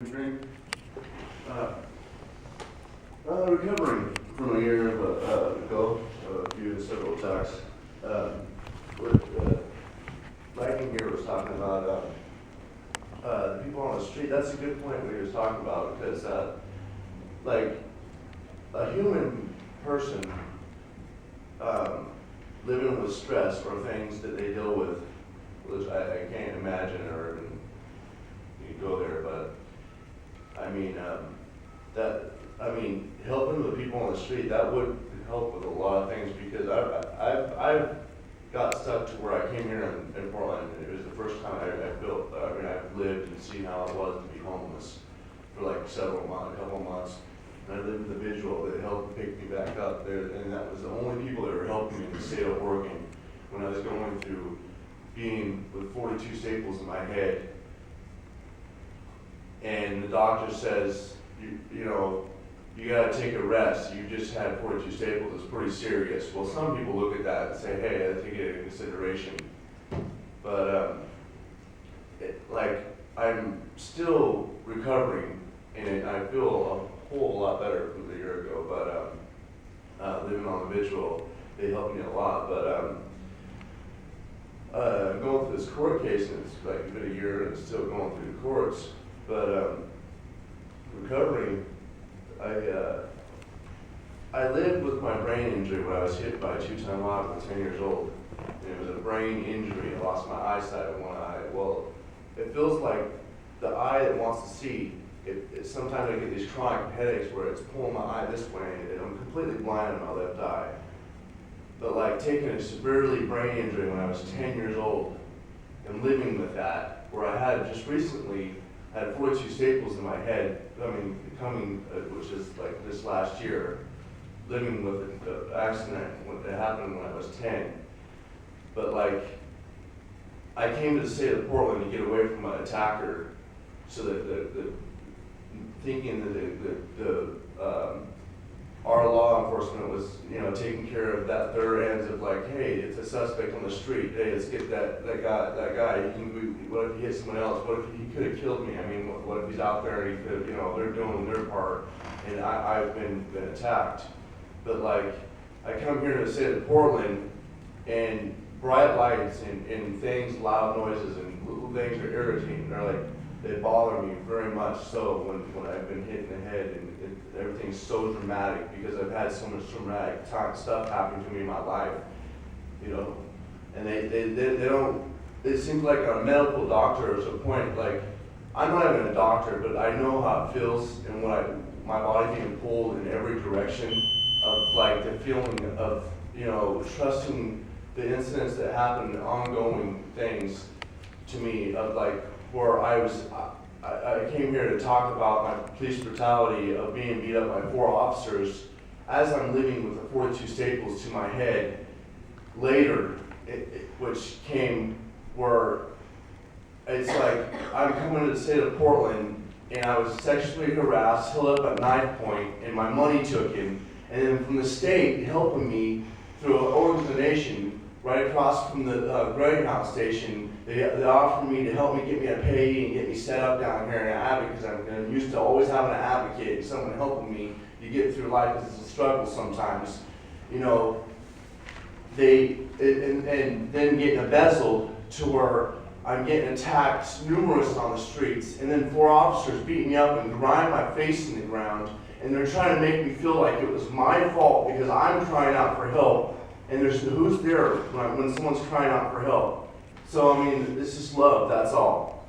Pickering. Recovering from a year ago, a few several attacks. What Lightning here was talking about the people on the street. That's a good point what he was talking about, because like a human person living with stress or things that they deal with, which I can't imagine or even you go there, but I mean, helping the people on the street, that would help with a lot of things, because I've got stuck to where I came here in Portland, and it was the first time I've lived and seen how it was to be homeless for like a couple months. And I lived with a visual that helped pick me back up there, and that was the only people that were helping me in the state of Oregon when I was going through being with 42 staples in my head. And the doctor says, you gotta take a rest. You just had 42 staples. It's pretty serious. Well, some people look at that and say, hey, I take it into consideration. But I'm still recovering, and I feel a whole lot better from a year ago. But living on the visual, they helped me a lot. But going through this court case, and it's like been a year, and still going through the courts. But recovering, I lived with my brain injury when I was hit by a 2-ton log when I was 10 years old. And it was a brain injury. I lost my eyesight in one eye. Well, it feels like the eye that wants to see. Sometimes I get these chronic headaches where it's pulling my eye this way, and I'm completely blind in my left eye. But like taking a severely brain injury when I was 10 years old and living with that, where I had just recently had 42 staples in my head, which is like this last year, living with the accident that happened when I was 10. But like, I came to the state of Portland to get away from my attacker, so that thinking that our law enforcement was, taking care of their ends of like, hey, it's a suspect on the street. Hey, let's get that guy. What if he hit someone else? What if he could have killed me? I mean, what if he's out there and he could, they're doing their part, and I've been attacked. But like, I come here to the state of Portland, and bright lights and things, loud noises, and little things are irritating. They bother me very much so when I've been hit in the head, and everything's so dramatic because I've had so much traumatic stuff happen to me in my life, and they don't, it seems like a medical doctor is a point, like, I'm not even a doctor, but I know how it feels, and when my body being pulled in every direction of like the feeling of, trusting the incidents that happen, ongoing things to me of like, where I came here to talk about my police brutality of being beat up by 4 officers as I'm living with the 42 staples to my head later, which came where it's like I'm coming to the state of Portland and I was sexually harassed, held up at knife point, and my money taken, and then from the state helping me through an organization right across from the Greyhound station. They offered me to help me get me a pay and get me set up down here in Abbott, because I'm used to always having an advocate, someone helping me to get through life, because it's a struggle sometimes. And then getting embezzled to where I'm getting attacked numerous on the streets, and then 4 officers beating me up and grinding my face in the ground, and they're trying to make me feel like it was my fault because I'm crying out for help. And who's there when someone's crying out for help? So, I mean, it's just love, that's all.